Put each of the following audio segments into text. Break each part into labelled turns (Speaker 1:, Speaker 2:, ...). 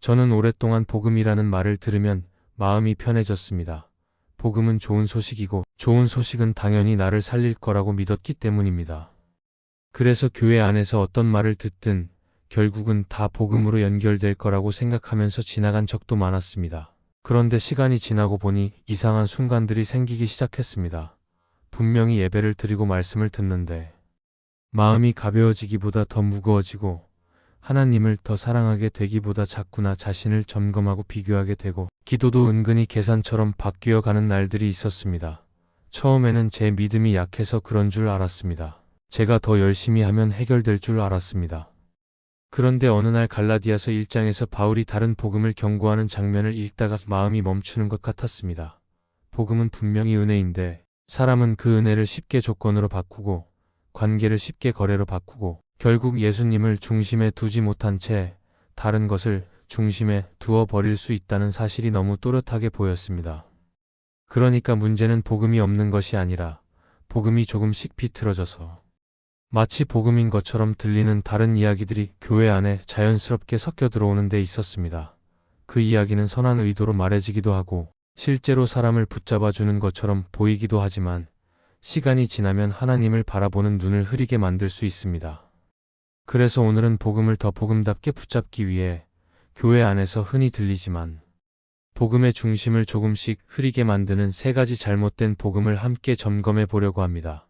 Speaker 1: 저는 오랫동안 복음이라는 말을 들으면 마음이 편해졌습니다. 복음은 좋은 소식이고 좋은 소식은 당연히 나를 살릴 거라고 믿었기 때문입니다. 그래서 교회 안에서 어떤 말을 듣든 결국은 다 복음으로 연결될 거라고 생각하면서 지나간 적도 많았습니다. 그런데 시간이 지나고 보니 이상한 순간들이 생기기 시작했습니다. 분명히 예배를 드리고 말씀을 듣는데 마음이 가벼워지기보다 더 무거워지고 하나님을 더 사랑하게 되기보다 자꾸 나 자신을 점검하고 비교하게 되고 기도도 은근히 계산처럼 바뀌어 가는 날들이 있었습니다. 처음에는 제 믿음이 약해서 그런 줄 알았습니다. 제가 더 열심히 하면 해결될 줄 알았습니다. 그런데 어느 날 갈라디아서 1장에서 바울이 다른 복음을 경고하는 장면을 읽다가 마음이 멈추는 것 같았습니다. 복음은 분명히 은혜인데 사람은 그 은혜를 쉽게 조건으로 바꾸고 관계를 쉽게 거래로 바꾸고 결국 예수님을 중심에 두지 못한 채 다른 것을 중심에 두어 버릴 수 있다는 사실이 너무 또렷하게 보였습니다. 그러니까 문제는 복음이 없는 것이 아니라 복음이 조금씩 비틀어져서 마치 복음인 것처럼 들리는 다른 이야기들이 교회 안에 자연스럽게 섞여 들어오는 데 있었습니다. 그 이야기는 선한 의도로 말해지기도 하고 실제로 사람을 붙잡아 주는 것처럼 보이기도 하지만 시간이 지나면 하나님을 바라보는 눈을 흐리게 만들 수 있습니다. 그래서 오늘은 복음을 더 복음답게 붙잡기 위해 교회 안에서 흔히 들리지만 복음의 중심을 조금씩 흐리게 만드는 세 가지 잘못된 복음을 함께 점검해 보려고 합니다.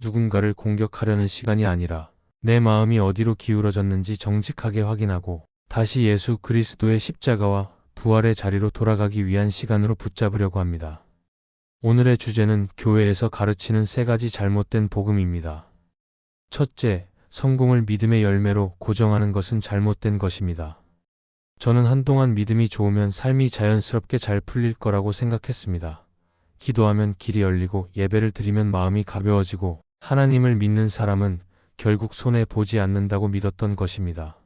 Speaker 1: 누군가를 공격하려는 시간이 아니라 내 마음이 어디로 기울어졌는지 정직하게 확인하고 다시 예수 그리스도의 십자가와 부활의 자리로 돌아가기 위한 시간으로 붙잡으려고 합니다. 오늘의 주제는 교회에서 가르치는 세 가지 잘못된 복음입니다. 첫째, 성공을 믿음의 열매로 고정하는 것은 잘못된 것입니다. 저는 한동안 믿음이 좋으면 삶이 자연스럽게 잘 풀릴 거라고 생각했습니다. 기도하면 길이 열리고 예배를 드리면 마음이 가벼워지고 하나님을 믿는 사람은 결국 손해보지 않는다고 믿었던 것입니다.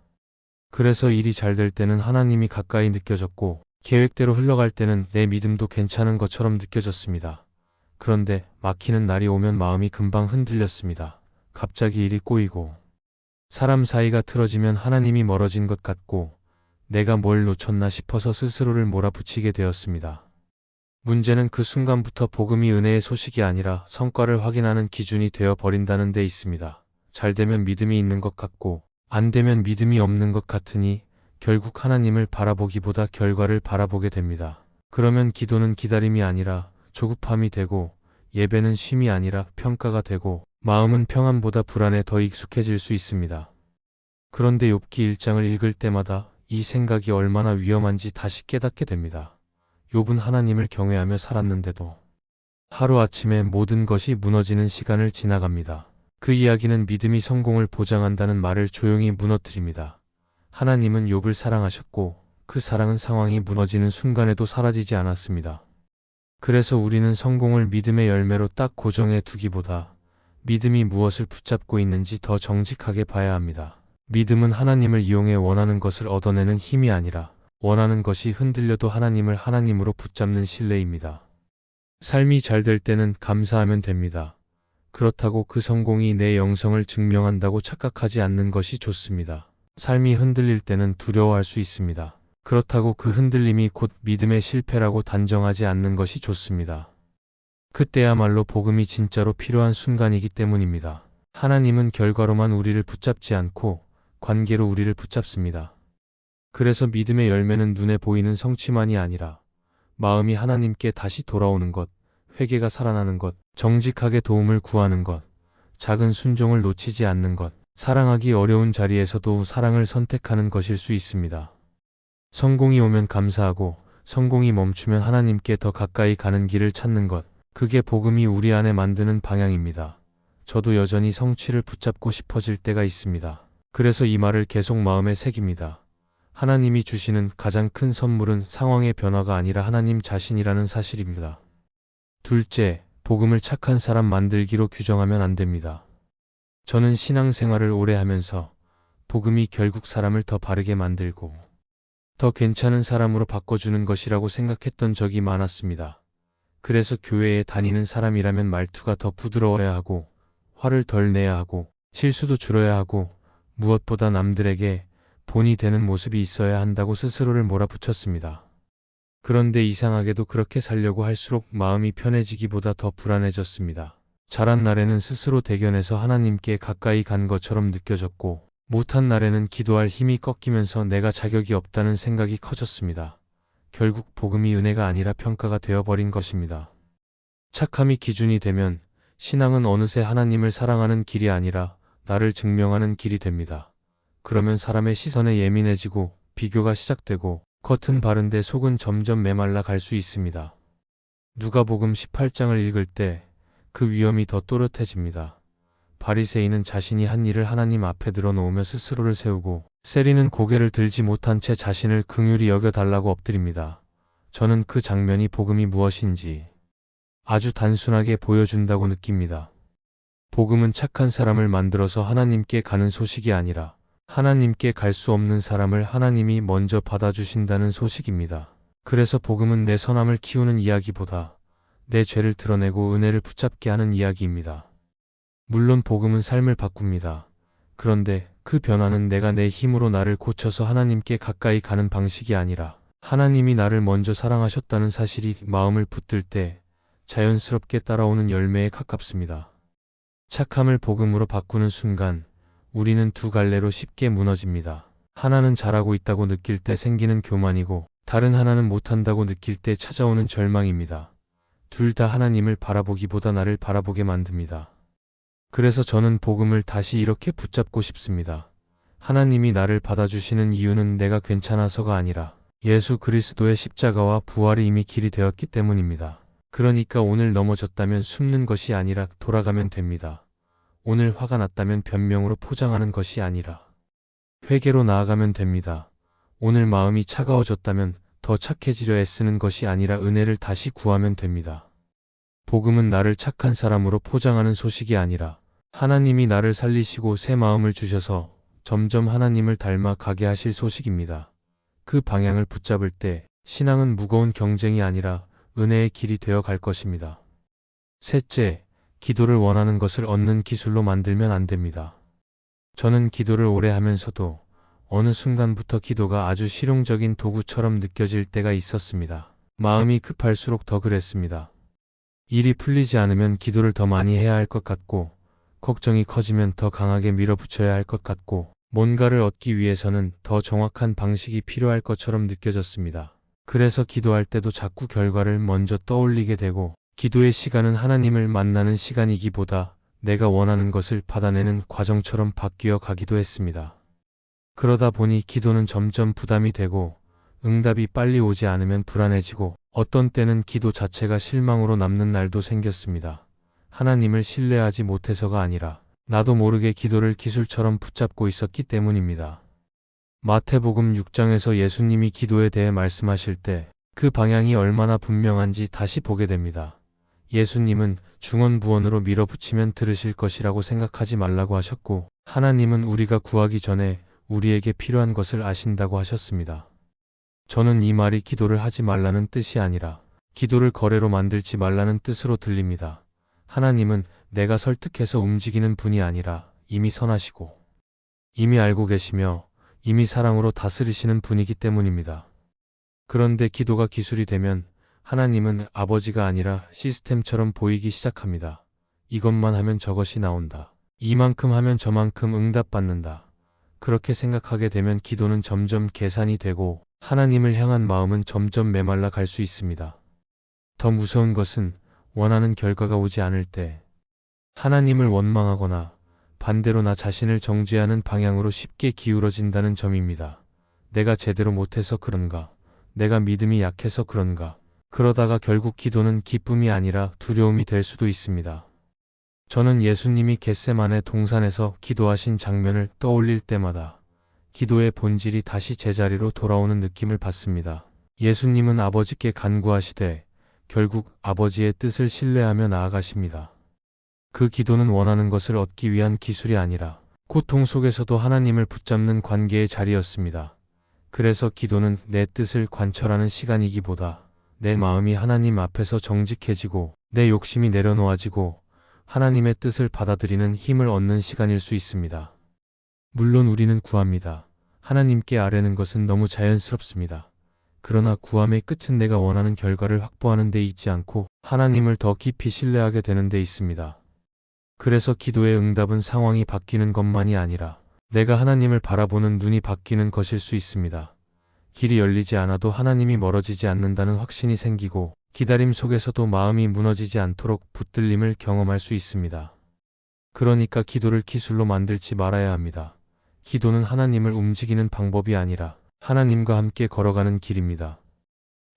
Speaker 1: 그래서 일이 잘 될 때는 하나님이 가까이 느껴졌고 계획대로 흘러갈 때는 내 믿음도 괜찮은 것처럼 느껴졌습니다. 그런데 막히는 날이 오면 마음이 금방 흔들렸습니다. 갑자기 일이 꼬이고 사람 사이가 틀어지면 하나님이 멀어진 것 같고 내가 뭘 놓쳤나 싶어서 스스로를 몰아붙이게 되었습니다. 문제는 그 순간부터 복음이 은혜의 소식이 아니라 성과를 확인하는 기준이 되어 버린다는 데 있습니다. 잘 되면 믿음이 있는 것 같고 안 되면 믿음이 없는 것 같으니 결국 하나님을 바라보기보다 결과를 바라보게 됩니다. 그러면 기도는 기다림이 아니라 조급함이 되고 예배는 쉼이 아니라 평가가 되고 마음은 평안보다 불안에 더 익숙해질 수 있습니다. 그런데 욥기 1장을 읽을 때마다 이 생각이 얼마나 위험한지 다시 깨닫게 됩니다. 욥은 하나님을 경외하며 살았는데도 하루아침에 모든 것이 무너지는 시간을 지나갑니다. 그 이야기는 믿음이 성공을 보장한다는 말을 조용히 무너뜨립니다. 하나님은 욥을 사랑하셨고 그 사랑은 상황이 무너지는 순간에도 사라지지 않았습니다. 그래서 우리는 성공을 믿음의 열매로 딱 고정해 두기보다 믿음이 무엇을 붙잡고 있는지 더 정직하게 봐야 합니다. 믿음은 하나님을 이용해 원하는 것을 얻어내는 힘이 아니라 원하는 것이 흔들려도 하나님을 하나님으로 붙잡는 신뢰입니다. 삶이 잘 될 때는 감사하면 됩니다. 그렇다고 그 성공이 내 영성을 증명한다고 착각하지 않는 것이 좋습니다. 삶이 흔들릴 때는 두려워할 수 있습니다. 그렇다고 그 흔들림이 곧 믿음의 실패라고 단정하지 않는 것이 좋습니다. 그때야말로 복음이 진짜로 필요한 순간이기 때문입니다. 하나님은 결과로만 우리를 붙잡지 않고 관계로 우리를 붙잡습니다. 그래서 믿음의 열매는 눈에 보이는 성취만이 아니라 마음이 하나님께 다시 돌아오는 것, 회개가 살아나는 것, 정직하게 도움을 구하는 것, 작은 순종을 놓치지 않는 것, 사랑하기 어려운 자리에서도 사랑을 선택하는 것일 수 있습니다. 성공이 오면 감사하고 성공이 멈추면 하나님께 더 가까이 가는 길을 찾는 것, 그게 복음이 우리 안에 만드는 방향입니다. 저도 여전히 성취를 붙잡고 싶어질 때가 있습니다. 그래서 이 말을 계속 마음에 새깁니다. 하나님이 주시는 가장 큰 선물은 상황의 변화가 아니라 하나님 자신이라는 사실입니다. 둘째, 복음을 착한 사람 만들기로 규정하면 안 됩니다. 저는 신앙생활을 오래 하면서 복음이 결국 사람을 더 바르게 만들고 더 괜찮은 사람으로 바꿔주는 것이라고 생각했던 적이 많았습니다. 그래서 교회에 다니는 사람이라면 말투가 더 부드러워야 하고 화를 덜 내야 하고 실수도 줄여야 하고 무엇보다 남들에게 본이 되는 모습이 있어야 한다고 스스로를 몰아붙였습니다. 그런데 이상하게도 그렇게 살려고 할수록 마음이 편해지기보다 더 불안해졌습니다. 잘한 날에는 스스로 대견해서 하나님께 가까이 간 것처럼 느껴졌고, 못한 날에는 기도할 힘이 꺾이면서 내가 자격이 없다는 생각이 커졌습니다. 결국 복음이 은혜가 아니라 평가가 되어버린 것입니다. 착함이 기준이 되면 신앙은 어느새 하나님을 사랑하는 길이 아니라 나를 증명하는 길이 됩니다. 그러면 사람의 시선에 예민해지고 비교가 시작되고 겉은 바른데 속은 점점 메말라 갈 수 있습니다. 누가복음 18장을 읽을 때 그 위험이 더 또렷해집니다. 바리새인은 자신이 한 일을 하나님 앞에 들어놓으며 스스로를 세우고, 세리는 고개를 들지 못한 채 자신을 긍휼히 여겨달라고 엎드립니다. 저는 그 장면이 복음이 무엇인지 아주 단순하게 보여준다고 느낍니다. 복음은 착한 사람을 만들어서 하나님께 가는 소식이 아니라 하나님께 갈 수 없는 사람을 하나님이 먼저 받아주신다는 소식입니다. 그래서 복음은 내 선함을 키우는 이야기보다 내 죄를 드러내고 은혜를 붙잡게 하는 이야기입니다. 물론 복음은 삶을 바꿉니다. 그런데 그 변화는 내가 내 힘으로 나를 고쳐서 하나님께 가까이 가는 방식이 아니라 하나님이 나를 먼저 사랑하셨다는 사실이 마음을 붙들 때 자연스럽게 따라오는 열매에 가깝습니다. 착함을 복음으로 바꾸는 순간 우리는 두 갈래로 쉽게 무너집니다. 하나는 잘하고 있다고 느낄 때 생기는 교만이고, 다른 하나는 못한다고 느낄 때 찾아오는 절망입니다. 둘 다 하나님을 바라보기보다 나를 바라보게 만듭니다. 그래서 저는 복음을 다시 이렇게 붙잡고 싶습니다. 하나님이 나를 받아주시는 이유는 내가 괜찮아서가 아니라 예수 그리스도의 십자가와 부활이 이미 길이 되었기 때문입니다. 그러니까 오늘 넘어졌다면 숨는 것이 아니라 돌아가면 됩니다. 오늘 화가 났다면 변명으로 포장하는 것이 아니라 회개로 나아가면 됩니다. 오늘 마음이 차가워졌다면 더 착해지려 애쓰는 것이 아니라 은혜를 다시 구하면 됩니다. 복음은 나를 착한 사람으로 포장하는 소식이 아니라 하나님이 나를 살리시고 새 마음을 주셔서 점점 하나님을 닮아 가게 하실 소식입니다. 그 방향을 붙잡을 때 신앙은 무거운 경쟁이 아니라 은혜의 길이 되어 갈 것입니다. 셋째, 기도를 원하는 것을 얻는 기술로 만들면 안 됩니다. 저는 기도를 오래 하면서도 어느 순간부터 기도가 아주 실용적인 도구처럼 느껴질 때가 있었습니다. 마음이 급할수록 더 그랬습니다. 일이 풀리지 않으면 기도를 더 많이 해야 할 것 같고, 걱정이 커지면 더 강하게 밀어붙여야 할 것 같고, 뭔가를 얻기 위해서는 더 정확한 방식이 필요할 것처럼 느껴졌습니다. 그래서 기도할 때도 자꾸 결과를 먼저 떠올리게 되고, 기도의 시간은 하나님을 만나는 시간이기보다 내가 원하는 것을 받아내는 과정처럼 바뀌어 가기도 했습니다. 그러다 보니 기도는 점점 부담이 되고, 응답이 빨리 오지 않으면 불안해지고, 어떤 때는 기도 자체가 실망으로 남는 날도 생겼습니다. 하나님을 신뢰하지 못해서가 아니라 나도 모르게 기도를 기술처럼 붙잡고 있었기 때문입니다. 마태복음 6장에서 예수님이 기도에 대해 말씀하실 때 그 방향이 얼마나 분명한지 다시 보게 됩니다. 예수님은 중언부언으로 밀어붙이면 들으실 것이라고 생각하지 말라고 하셨고, 하나님은 우리가 구하기 전에 우리에게 필요한 것을 아신다고 하셨습니다. 저는 이 말이 기도를 하지 말라는 뜻이 아니라 기도를 거래로 만들지 말라는 뜻으로 들립니다. 하나님은 내가 설득해서 움직이는 분이 아니라 이미 선하시고 이미 알고 계시며 이미 사랑으로 다스리시는 분이기 때문입니다. 그런데 기도가 기술이 되면 하나님은 아버지가 아니라 시스템처럼 보이기 시작합니다. 이것만 하면 저것이 나온다. 이만큼 하면 저만큼 응답받는다. 그렇게 생각하게 되면 기도는 점점 계산이 되고 하나님을 향한 마음은 점점 메말라 갈 수 있습니다. 더 무서운 것은 원하는 결과가 오지 않을 때 하나님을 원망하거나 반대로 나 자신을 정죄하는 방향으로 쉽게 기울어진다는 점입니다. 내가 제대로 못해서 그런가? 내가 믿음이 약해서 그런가? 그러다가 결국 기도는 기쁨이 아니라 두려움이 될 수도 있습니다. 저는 예수님이 겟세마네 동산에서 기도하신 장면을 떠올릴 때마다 기도의 본질이 다시 제자리로 돌아오는 느낌을 받습니다. 예수님은 아버지께 간구하시되 결국 아버지의 뜻을 신뢰하며 나아가십니다. 그 기도는 원하는 것을 얻기 위한 기술이 아니라 고통 속에서도 하나님을 붙잡는 관계의 자리였습니다. 그래서 기도는 내 뜻을 관철하는 시간이기보다 내 마음이 하나님 앞에서 정직해지고 내 욕심이 내려놓아지고 하나님의 뜻을 받아들이는 힘을 얻는 시간일 수 있습니다. 물론 우리는 구합니다. 하나님께 아뢰는 것은 너무 자연스럽습니다. 그러나 구함의 끝은 내가 원하는 결과를 확보하는 데 있지 않고 하나님을 더 깊이 신뢰하게 되는 데 있습니다. 그래서 기도의 응답은 상황이 바뀌는 것만이 아니라 내가 하나님을 바라보는 눈이 바뀌는 것일 수 있습니다. 길이 열리지 않아도 하나님이 멀어지지 않는다는 확신이 생기고 기다림 속에서도 마음이 무너지지 않도록 붙들림을 경험할 수 있습니다. 그러니까 기도를 기술로 만들지 말아야 합니다. 기도는 하나님을 움직이는 방법이 아니라 하나님과 함께 걸어가는 길입니다.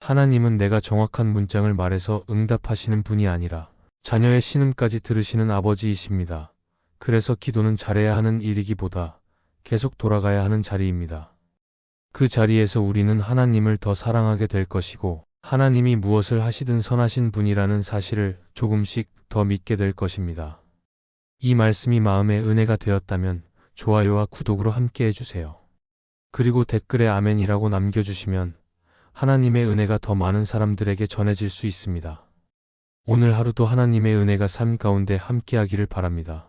Speaker 1: 하나님은 내가 정확한 문장을 말해서 응답하시는 분이 아니라 자녀의 신음까지 들으시는 아버지이십니다. 그래서 기도는 잘해야 하는 일이기보다 계속 돌아가야 하는 자리입니다. 그 자리에서 우리는 하나님을 더 사랑하게 될 것이고 하나님이 무엇을 하시든 선하신 분이라는 사실을 조금씩 더 믿게 될 것입니다. 이 말씀이 마음의 은혜가 되었다면 좋아요와 구독으로 함께 해주세요. 그리고 댓글에 아멘이라고 남겨주시면 하나님의 은혜가 더 많은 사람들에게 전해질 수 있습니다. 오늘 하루도 하나님의 은혜가 삶 가운데 함께하기를 바랍니다.